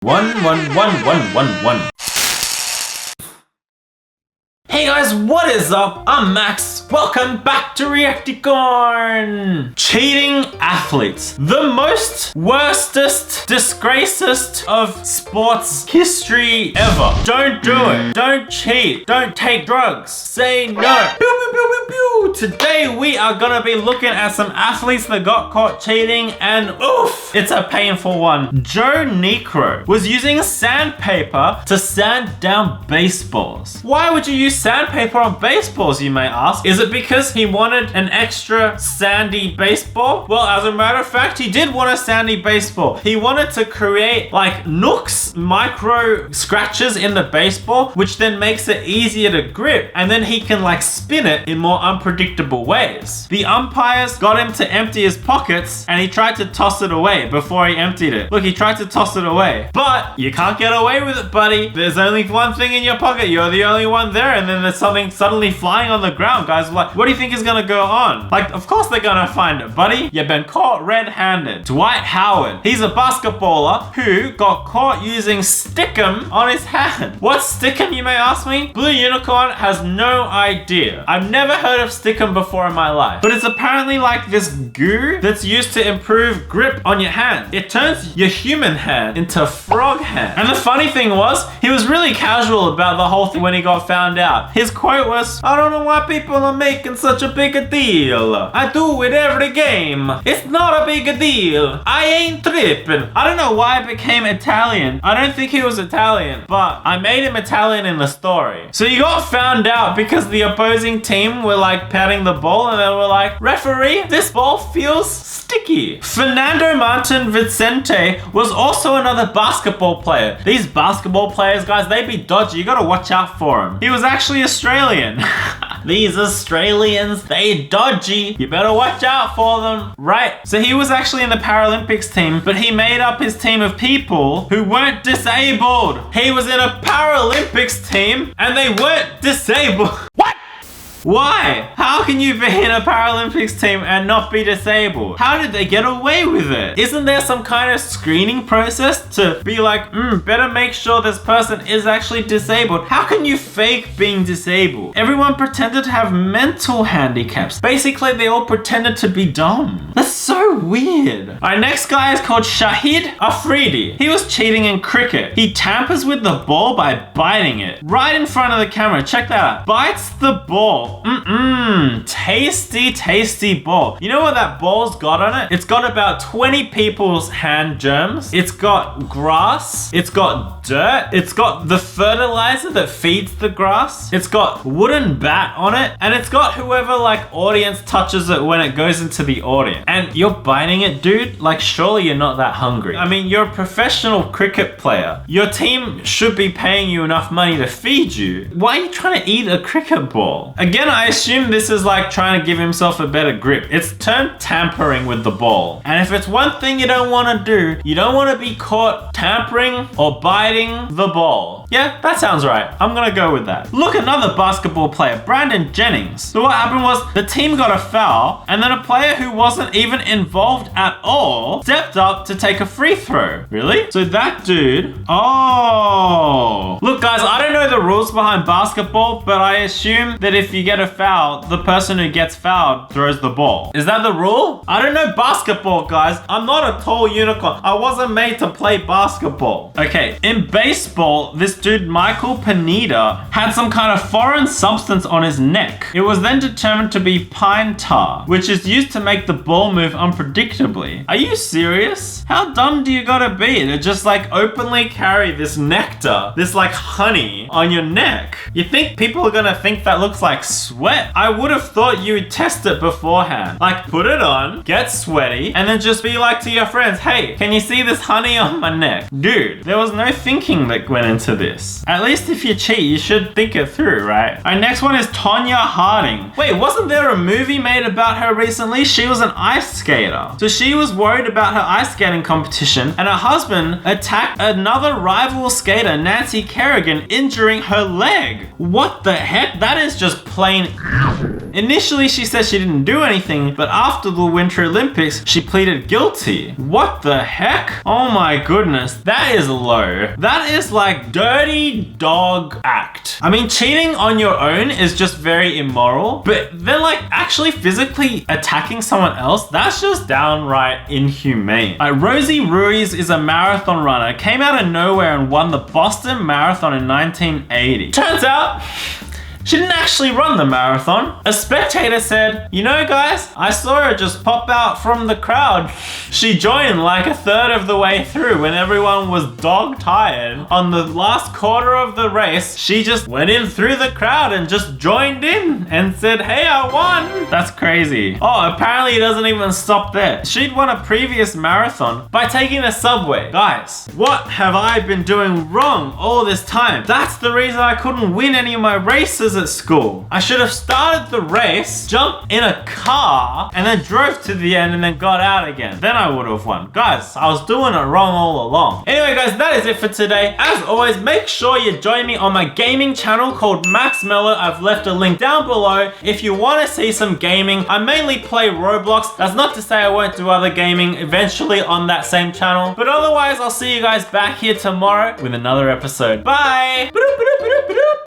1. Hey guys, what is up? I'm Max. Welcome back to Reacticorns. Cheating athletes. The most worstest, disgracest of sports history ever. Don't do it. Don't cheat. Don't take drugs. Say no. Pew, pew, pew, pew, pew. Today we are gonna be looking at some athletes that got caught cheating and oof, it's a painful one. Joe Necro was using sandpaper to sand down baseballs. Why would you use sandpaper on baseballs, you may ask? Is it because he wanted an extra sandy baseball? Well, as a matter of fact, he did want a sandy baseball. He wanted to create like nooks, micro scratches in the baseball, which then makes it easier to grip, and then he can like spin it in more unpredictable ways. The umpires got him to empty his pockets and he tried to toss it away before he emptied it. Look, he tried to toss it away, but you can't get away with it, buddy. There's only one thing in your pocket. You're the only one there, and then there's something suddenly flying on the ground. Guys, like, what do you think is gonna go on? Like, of course they're gonna find it, buddy. You've been caught red-handed. Dwight Howard. He's a basketballer who got caught using stickum on his hand. What's stickum, you may ask me? Blue Unicorn has no idea. I've never heard of stickum before in my life, but it's apparently like this goo that's used to improve grip on your hand. It turns your human hand into frog hand. And the funny thing was, he was really casual about the whole thing when he got found out. His quote was, "I don't know why people are making such a big a deal. I do it every game. It's not a big a deal. I ain't tripping." I don't know why it became Italian. I don't think he was Italian, but I made him Italian in the story. So he got found out because the opposing team were like patting the ball and they were like, "Referee, this ball feels sticky." Fernando Vicente was also another basketball player. These basketball players, guys, they be dodgy. You gotta watch out for him. He was actually Australian. These Australians, they dodgy. You better watch out for them. Right. So he was actually in the Paralympics team, but he made up his team of people who weren't disabled. He was in a Paralympics team and they weren't disabled. What? Why? How can you be in a Paralympics team and not be disabled? How did they get away with it? Isn't there some kind of screening process to be like, better make sure this person is actually disabled? How can you fake being disabled? Everyone pretended to have mental handicaps. Basically, they all pretended to be dumb. That's so weird. Our next guy is called Shahid Afridi. He was cheating in cricket. He tampers with the ball by biting it. Right in front of the camera. Check that out. Bites the ball. Tasty, tasty ball. You know what that ball's got on it? It's got about 20 people's hand germs. It's got grass. It's got dirt. It's got the fertilizer that feeds the grass. It's got wooden bat on it. And it's got whoever like audience touches it when it goes into the audience. And you're biting it, dude? Like, surely you're not that hungry. I mean, you're a professional cricket player. Your team should be paying you enough money to feed you. Why are you trying to eat a cricket ball? Again, I assume this is like trying to give himself a better grip. It's termed tampering with the ball. And if it's one thing you don't want to do, you don't want to be caught tampering or biting the ball. Yeah, that sounds right. I'm gonna go with that. Look, another basketball player, Jennings. So what happened was the team got a foul and then a player who wasn't even involved at all stepped up to take a free throw. Really? So that dude, look guys, I don't know the rules behind basketball, but I assume that if you get a foul, the person who gets fouled throws the ball. Is that the rule? I don't know basketball, guys. I'm not a tall unicorn. I wasn't made to play basketball. Okay, in baseball, this dude, Michael Pineda, had some kind of foreign substance on his neck. It was then determined to be pine tar, which is used to make the ball move unpredictably. Are you serious? How dumb do you gotta be to just like openly carry this nectar, this like honey on your neck? You think people are gonna think that looks like sweat? I would have thought you would test it beforehand. Like, put it on, get sweaty, and then just be like to your friends, "Hey, can you see this honey on my neck?" Dude, there was no thinking that went into this. At least if you cheat, you should think it through, right? Our next one is Tonya Harding. Wait, wasn't there a movie made about her recently? She was an ice skater. So she was worried about her ice skating competition, and her husband attacked another rival skater, Nancy Kerrigan, injuring her leg. What the heck? That is just plain Initially, she said she didn't do anything, but after the Winter Olympics, she pleaded guilty. What the heck? Oh my goodness, that is low. That is like dirty dog act. I mean, cheating on your own is just very immoral, but then like actually physically attacking someone else, that's just downright inhumane. Like Rosie Ruiz is a marathon runner, came out of nowhere and won the Boston Marathon in 1980. Turns out, she didn't actually run the marathon. A spectator said, "You know guys, I saw her just pop out from the crowd." She joined like a third of the way through when everyone was dog tired. On the last quarter of the race, she just went in through the crowd and just joined in and said, "Hey, I won." That's crazy. Oh, apparently it doesn't even stop there. She'd won a previous marathon by taking the subway. Guys, what have I been doing wrong all this time? That's the reason I couldn't win any of my races at school. I should have started the race, jumped in a car, and then drove to the end and then got out again. Then I would have won. Guys, I was doing it wrong all along. Anyway guys, that is it for today. As always, make sure you join me on my gaming channel called Max Mello. I've left a link down below if you want to see some gaming. I mainly play Roblox. That's not to say I won't do other gaming eventually on that same channel. But otherwise, I'll see you guys back here tomorrow with another episode. Bye!